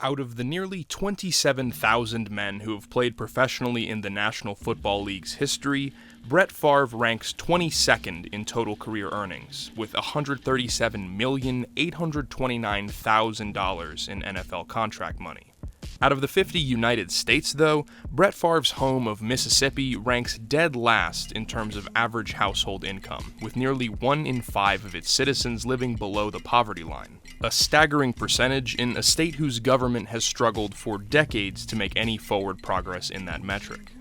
Out of the nearly 27,000 men who have played professionally in the National Football League's history, Brett Favre ranks 22nd in total career earnings, with $137,829,000 in NFL contract money. Out of the 50 United States, though, Brett Favre's home of Mississippi ranks dead last in terms of average household income, with nearly 1 in 5 of its citizens living below the poverty line. A staggering percentage in a state whose government has struggled for decades to make any forward progress in that metric.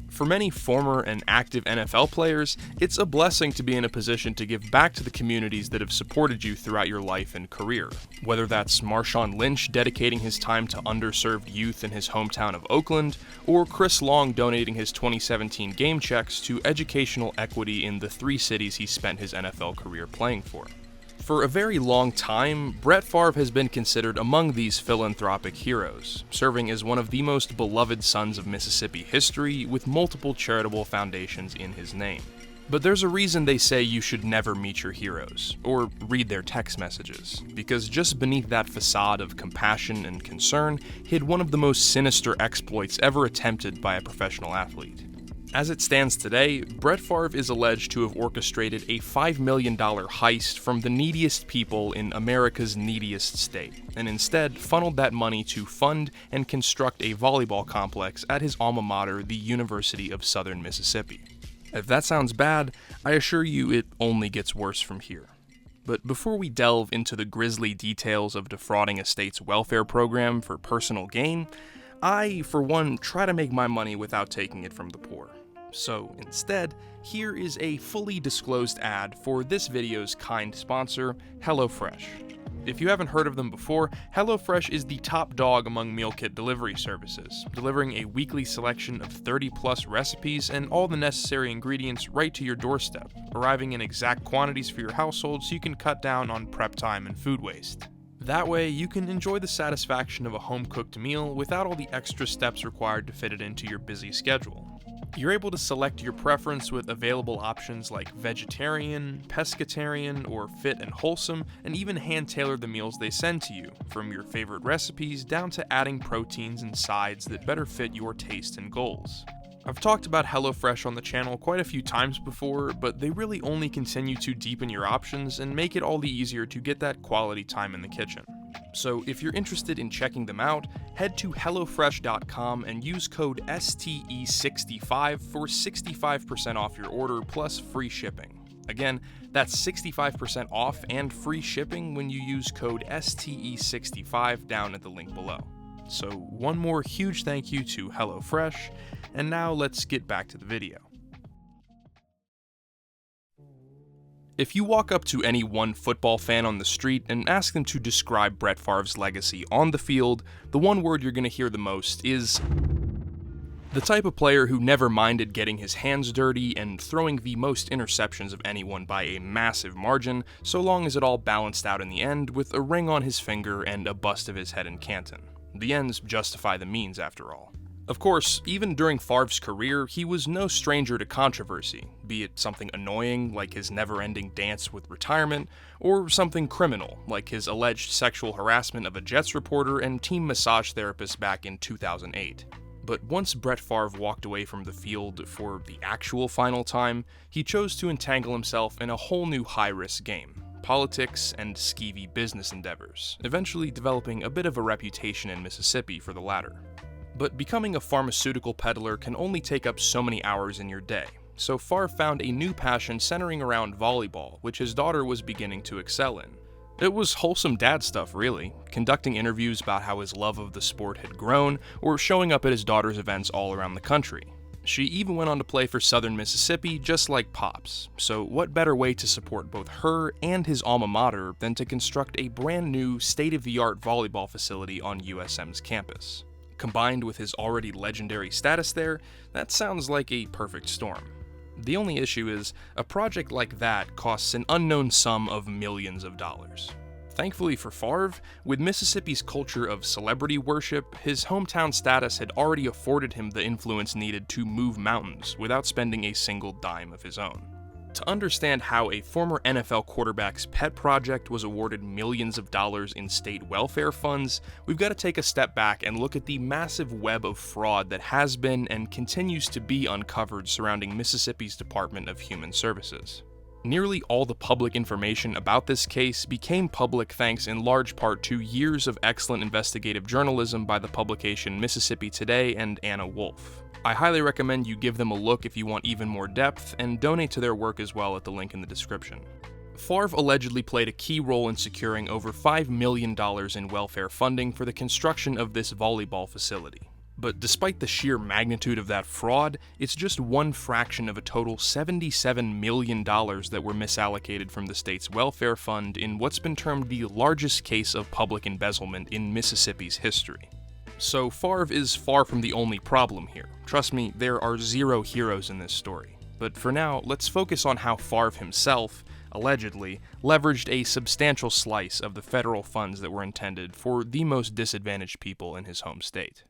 For many former and active NFL players, it's a blessing to be in a position to give back to the communities that have supported you throughout your life and career. Whether that's Marshawn Lynch dedicating his time to underserved youth in his hometown of Oakland, or Chris Long donating his 2017 game checks to educational equity in the 3 cities he spent his NFL career playing for. For a very long time, Brett Favre has been considered among these philanthropic heroes, serving as one of the most beloved sons of Mississippi history with multiple charitable foundations in his name. But there's a reason they say you should never meet your heroes, or read their text messages, because just beneath that facade of compassion and concern hid one of the most sinister exploits ever attempted by a professional athlete. As it stands today, Brett Favre is alleged to have orchestrated a $5 million heist from the neediest people in America's neediest state, and instead funneled that money to fund and construct a volleyball complex at his alma mater, the University of Southern Mississippi. If that sounds bad, I assure you it only gets worse from here. But before we delve into the grisly details of defrauding a state's welfare program for personal gain, I, for one, try to make my money without taking it from the poor. So instead, here is a fully disclosed ad for this video's kind sponsor, HelloFresh. If you haven't heard of them before, HelloFresh is the top dog among meal kit delivery services, delivering a weekly selection of 30+ recipes and all the necessary ingredients right to your doorstep, arriving in exact quantities for your household so you can cut down on prep time and food waste. That way, you can enjoy the satisfaction of a home-cooked meal without all the extra steps required to fit it into your busy schedule. You're able to select your preference with available options like vegetarian, pescatarian, or fit and wholesome, and even hand-tailor the meals they send to you, from your favorite recipes down to adding proteins and sides that better fit your taste and goals. I've talked about HelloFresh on the channel quite a few times before, but they really only continue to deepen your options and make it all the easier to get that quality time in the kitchen. So if you're interested in checking them out, head to HelloFresh.com and use code STE65 for 65% off your order plus free shipping. Again, that's 65% off and free shipping when you use code STE65 down at the link below. So one more huge thank you to HelloFresh, and now let's get back to the video. If you walk up to any one football fan on the street and ask them to describe Brett Favre's legacy on the field, the one word you're going to hear the most is the type of player who never minded getting his hands dirty and throwing the most interceptions of anyone by a massive margin, so long as it all balanced out in the end with a ring on his finger and a bust of his head in Canton. The ends justify the means, after all. Of course, even during Favre's career, he was no stranger to controversy, be it something annoying like his never-ending dance with retirement, or something criminal like his alleged sexual harassment of a Jets reporter and team massage therapist back in 2008. But once Brett Favre walked away from the field for the actual final time, he chose to entangle himself in a whole new high-risk game: politics and skeevy business endeavors, eventually developing a bit of a reputation in Mississippi for the latter. But becoming a pharmaceutical peddler can only take up so many hours in your day, so Favre found a new passion centering around volleyball, which his daughter was beginning to excel in. It was wholesome dad stuff, really, conducting interviews about how his love of the sport had grown, or showing up at his daughter's events all around the country. She even went on to play for Southern Mississippi just like Pops, so what better way to support both her and his alma mater than to construct a brand new, state-of-the-art volleyball facility on USM's campus? Combined with his already legendary status there, that sounds like a perfect storm. The only issue is, a project like that costs an unknown sum of millions of dollars. Thankfully for Favre, with Mississippi's culture of celebrity worship, his hometown status had already afforded him the influence needed to move mountains without spending a single dime of his own. To understand how a former NFL quarterback's pet project was awarded millions of dollars in state welfare funds, we've got to take a step back and look at the massive web of fraud that has been and continues to be uncovered surrounding Mississippi's Department of Human Services. Nearly all the public information about this case became public thanks in large part to years of excellent investigative journalism by the publication Mississippi Today and Anna Wolf. I highly recommend you give them a look if you want even more depth, and donate to their work as well at the link in the description. Favre allegedly played a key role in securing over $5 million in welfare funding for the construction of this volleyball facility. But despite the sheer magnitude of that fraud, it's just one fraction of a total $77 million that were misallocated from the state's welfare fund in what's been termed the largest case of public embezzlement in Mississippi's history. So Favre is far from the only problem here. Trust me, there are zero heroes in this story. But for now, let's focus on how Favre himself, allegedly, leveraged a substantial slice of the federal funds that were intended for the most disadvantaged people in his home state.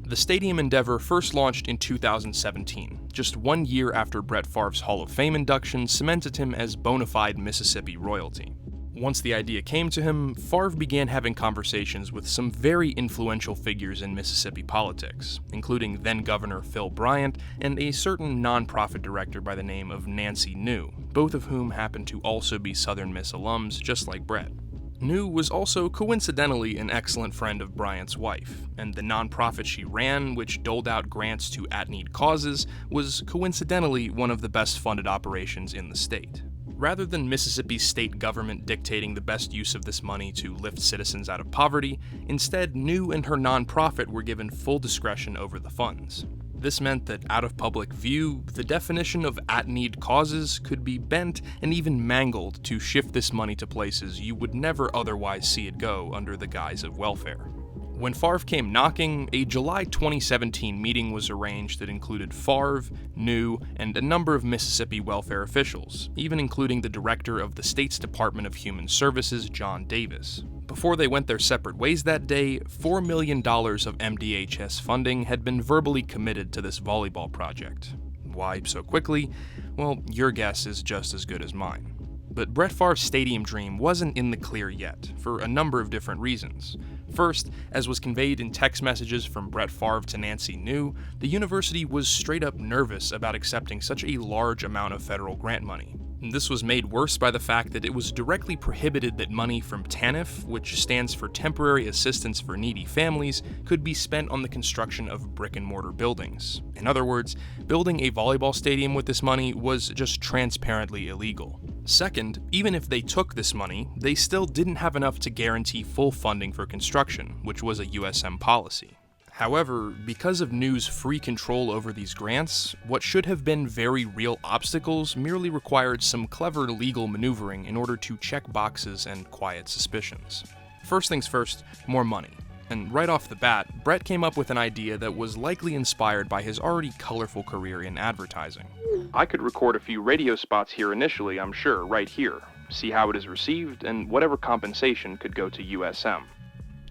The stadium endeavor first launched in 2017, just 1 year after Brett Favre's Hall of Fame induction cemented him as bona fide Mississippi royalty. Once the idea came to him, Favre began having conversations with some very influential figures in Mississippi politics, including then-Governor Phil Bryant and a certain nonprofit director by the name of Nancy New, both of whom happen to also be Southern Miss alums just like Brett. New was also coincidentally an excellent friend of Bryant's wife, and the nonprofit she ran, which doled out grants to at-need causes, was coincidentally one of the best-funded operations in the state. Rather than Mississippi's state government dictating the best use of this money to lift citizens out of poverty, instead New and her nonprofit were given full discretion over the funds. This meant that out of public view, the definition of at-need causes could be bent and even mangled to shift this money to places you would never otherwise see it go under the guise of welfare. When Favre came knocking, a July 2017 meeting was arranged that included Favre, New, and a number of Mississippi welfare officials, even including the director of the state's Department of Human Services, John Davis. Before they went their separate ways that day, $4 million of MDHS funding had been verbally committed to this volleyball project. Why so quickly? Well, your guess is just as good as mine. But Brett Favre's stadium dream wasn't in the clear yet, for a number of different reasons. First, as was conveyed in text messages from Brett Favre to Nancy New, the university was straight up nervous about accepting such a large amount of federal grant money. This was made worse by the fact that it was directly prohibited that money from TANF, which stands for Temporary Assistance for Needy Families, could be spent on the construction of brick-and-mortar buildings. In other words, building a volleyball stadium with this money was just transparently illegal. Second, even if they took this money, they still didn't have enough to guarantee full funding for construction, which was a USM policy. However, because of New's free control over these grants, what should have been very real obstacles merely required some clever legal maneuvering in order to check boxes and quiet suspicions. First things first, more money. And right off the bat, Brett came up with an idea that was likely inspired by his already colorful career in advertising. I could record a few radio spots here initially, I'm sure, right here, see how it is received, and whatever compensation could go to USM.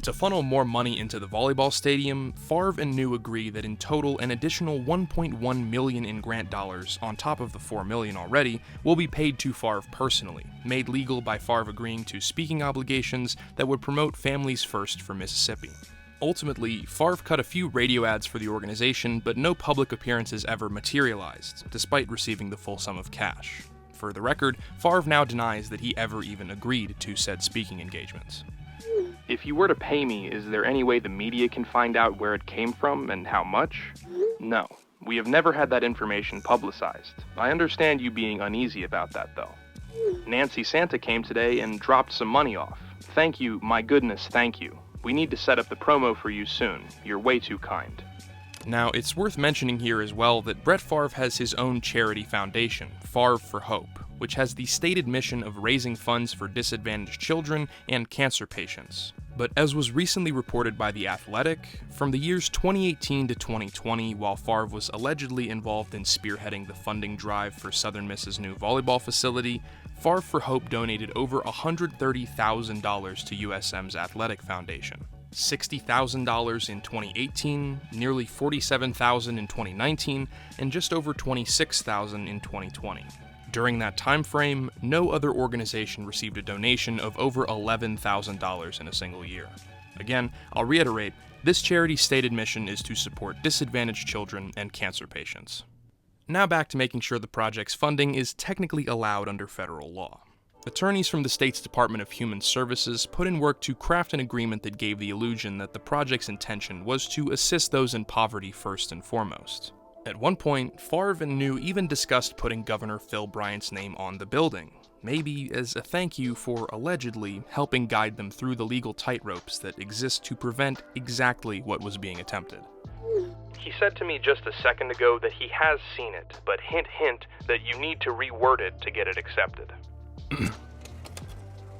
To funnel more money into the volleyball stadium, Favre and New agree that in total an additional $1.1 million in grant dollars, on top of the $4 million already, will be paid to Favre personally, made legal by Favre agreeing to speaking obligations that would promote Families First for Mississippi. Ultimately, Favre cut a few radio ads for the organization, but no public appearances ever materialized, despite receiving the full sum of cash. For the record, Favre now denies that he ever even agreed to said speaking engagements. If you were to pay me, is there any way the media can find out where it came from and how much? No. We have never had that information publicized. I understand you being uneasy about that, though. Nancy Santa came today and dropped some money off. Thank you, my goodness, thank you. We need to set up the promo for you soon. You're way too kind. Now, it's worth mentioning here as well that Brett Favre has his own charity foundation, Favre for Hope, which has the stated mission of raising funds for disadvantaged children and cancer patients. But as was recently reported by The Athletic, from the years 2018 to 2020, while Favre was allegedly involved in spearheading the funding drive for Southern Miss's new volleyball facility, Favre for Hope donated over $130,000 to USM's athletic foundation. $60,000 in 2018, nearly $47,000 in 2019, and just over $26,000 in 2020. During that time frame, no other organization received a donation of over $11,000 in a single year. Again, I'll reiterate, this charity's stated mission is to support disadvantaged children and cancer patients. Now back to making sure the project's funding is technically allowed under federal law. Attorneys from the state's Department of Human Services put in work to craft an agreement that gave the illusion that the project's intention was to assist those in poverty first and foremost. At one point, Favre and New even discussed putting Governor Phil Bryant's name on the building, maybe as a thank you for allegedly helping guide them through the legal tightropes that exist to prevent exactly what was being attempted. He said to me just a second ago that he has seen it, but hint hint that you need to reword it to get it accepted.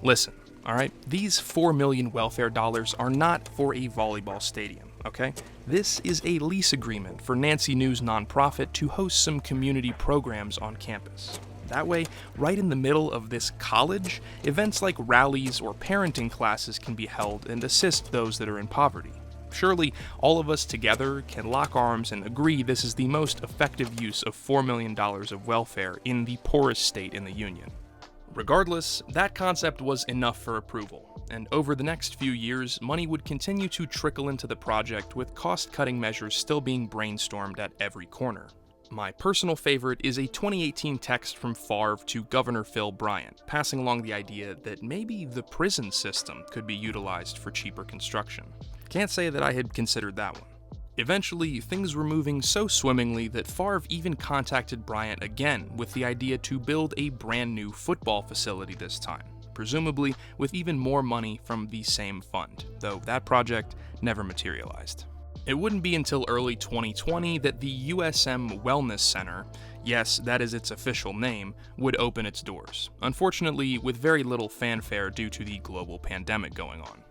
Listen, alright? These $4 million welfare dollars are not for a volleyball stadium, okay? This is a lease agreement for Nancy New's nonprofit to host some community programs on campus. That way, right in the middle of this college, events like rallies or parenting classes can be held and assist those that are in poverty. Surely, all of us together can lock arms and agree this is the most effective use of $4 million of welfare in the poorest state in the Union. Regardless, that concept was enough for approval, and over the next few years, money would continue to trickle into the project with cost-cutting measures still being brainstormed at every corner. My personal favorite is a 2018 text from Favre to Governor Phil Bryant, passing along the idea that maybe the prison system could be utilized for cheaper construction. Can't say that I had considered that one. Eventually, things were moving so swimmingly that Favre even contacted Bryant again with the idea to build a brand new football facility this time, presumably with even more money from the same fund, though that project never materialized. It wouldn't be until early 2020 that the USM Wellness Center, yes, that is its official name, would open its doors, unfortunately with very little fanfare due to the global pandemic going on.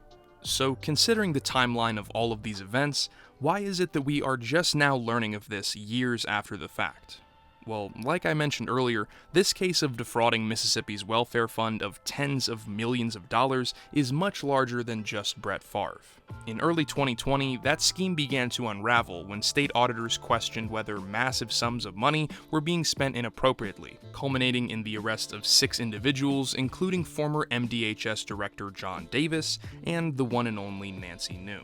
So, considering the timeline of all of these events, why is it that we are just now learning of this years after the fact? Well, like I mentioned earlier, this case of defrauding Mississippi's welfare fund of tens of millions of dollars is much larger than just Brett Favre. In early 2020, that scheme began to unravel when state auditors questioned whether massive sums of money were being spent inappropriately, culminating in the arrest of 6 individuals, including former MDHS Director John Davis and the one and only Nancy New.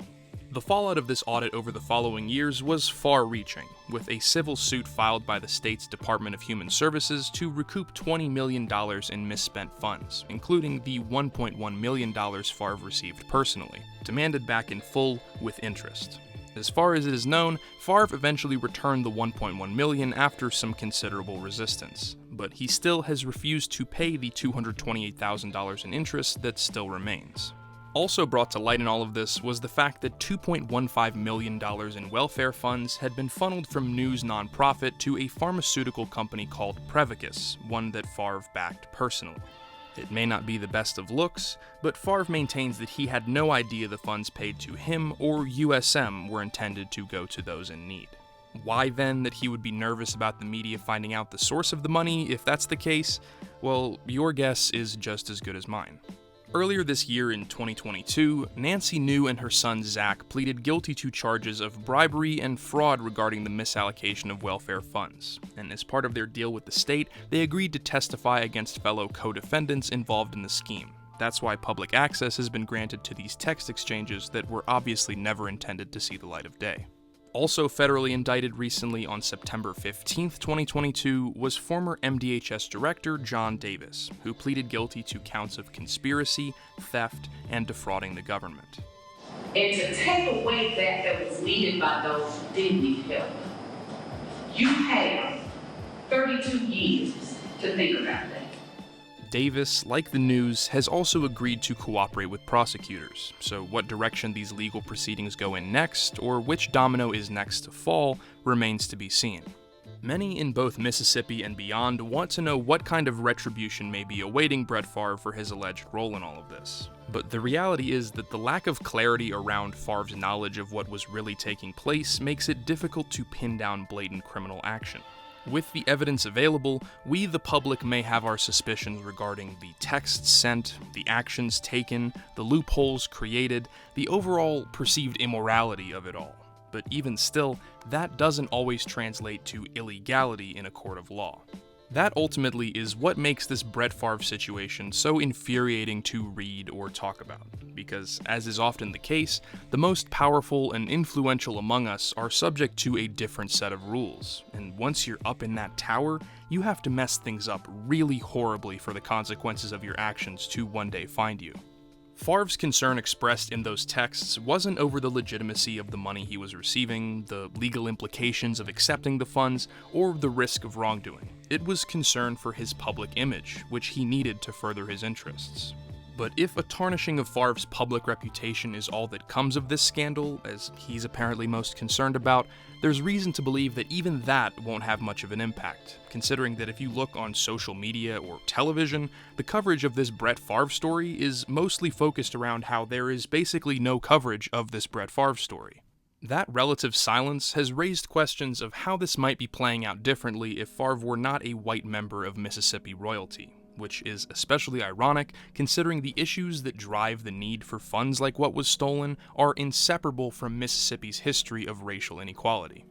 The fallout of this audit over the following years was far-reaching, with a civil suit filed by the state's Department of Human Services to recoup $20 million in misspent funds, including the $1.1 million Favre received personally, demanded back in full with interest. As far as it is known, Favre eventually returned the $1.1 million after some considerable resistance, but he still has refused to pay the $228,000 in interest that still remains. Also brought to light in all of this was the fact that $2.15 million in welfare funds had been funneled from New's nonprofit to a pharmaceutical company called Prevacus, one that Favre backed personally. It may not be the best of looks, but Favre maintains that he had no idea the funds paid to him or USM were intended to go to those in need. Why then that he would be nervous about the media finding out the source of the money if that's the case? Well, your guess is just as good as mine. Earlier this year in 2022, Nancy New and her son Zach pleaded guilty to charges of bribery and fraud regarding the misallocation of welfare funds, and as part of their deal with the state, they agreed to testify against fellow co-defendants involved in the scheme. That's why public access has been granted to these text exchanges that were obviously never intended to see the light of day. Also federally indicted recently on September 15, 2022, was former MDHS Director John Davis, who pleaded guilty to counts of conspiracy, theft, and defrauding the government. And to take away that was needed by those who did need help, you have 32 years to think about that. Davis, like the News, has also agreed to cooperate with prosecutors, so what direction these legal proceedings go in next, or which domino is next to fall, remains to be seen. Many in both Mississippi and beyond want to know what kind of retribution may be awaiting Brett Favre for his alleged role in all of this. But the reality is that the lack of clarity around Favre's knowledge of what was really taking place makes it difficult to pin down blatant criminal action. With the evidence available, we the public may have our suspicions regarding the texts sent, the actions taken, the loopholes created, the overall perceived immorality of it all. But even still, that doesn't always translate to illegality in a court of law. That ultimately is what makes this Brett Favre situation so infuriating to read or talk about, because, as is often the case, the most powerful and influential among us are subject to a different set of rules, and once you're up in that tower, you have to mess things up really horribly for the consequences of your actions to one day find you. Favre's concern expressed in those texts wasn't over the legitimacy of the money he was receiving, the legal implications of accepting the funds, or the risk of wrongdoing. It was concern for his public image, which he needed to further his interests. But if a tarnishing of Favre's public reputation is all that comes of this scandal, as he's apparently most concerned about, there's reason to believe that even that won't have much of an impact, considering that if you look on social media or television, the coverage of this Brett Favre story is mostly focused around how there is basically no coverage of this Brett Favre story. That relative silence has raised questions of how this might be playing out differently if Favre were not a white member of Mississippi royalty, which is especially ironic considering the issues that drive the need for funds like what was stolen are inseparable from Mississippi's history of racial inequality.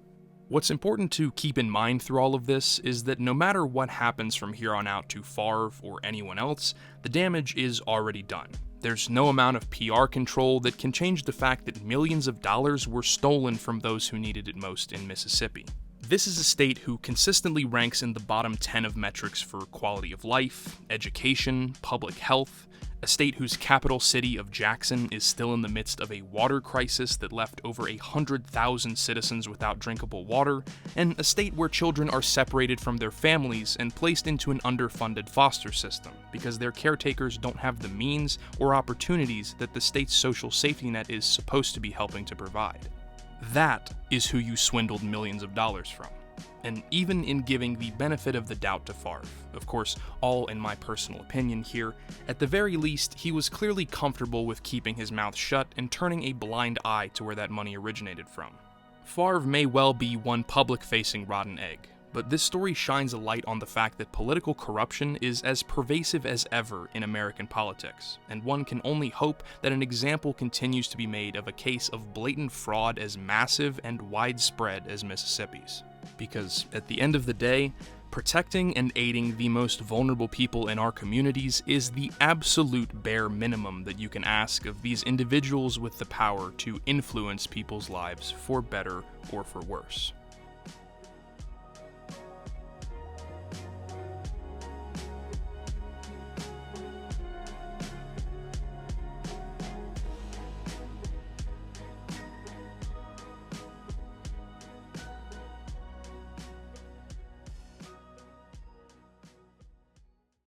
What's important to keep in mind through all of this is that no matter what happens from here on out to Favre or anyone else, the damage is already done. There's no amount of PR control that can change the fact that millions of dollars were stolen from those who needed it most in Mississippi. This is a state who consistently ranks in the bottom 10 of metrics for quality of life, education, public health, a state whose capital city of Jackson is still in the midst of a water crisis that left over 100,000 citizens without drinkable water, and a state where children are separated from their families and placed into an underfunded foster system because their caretakers don't have the means or opportunities that the state's social safety net is supposed to be helping to provide. That is who you swindled millions of dollars from. And even in giving the benefit of the doubt to Favre, of course, all in my personal opinion here, at the very least, he was clearly comfortable with keeping his mouth shut and turning a blind eye to where that money originated from. Favre may well be one public-facing rotten egg, but this story shines a light on the fact that political corruption is as pervasive as ever in American politics, and one can only hope that an example continues to be made of a case of blatant fraud as massive and widespread as Mississippi's. Because at the end of the day, protecting and aiding the most vulnerable people in our communities is the absolute bare minimum that you can ask of these individuals with the power to influence people's lives for better or for worse.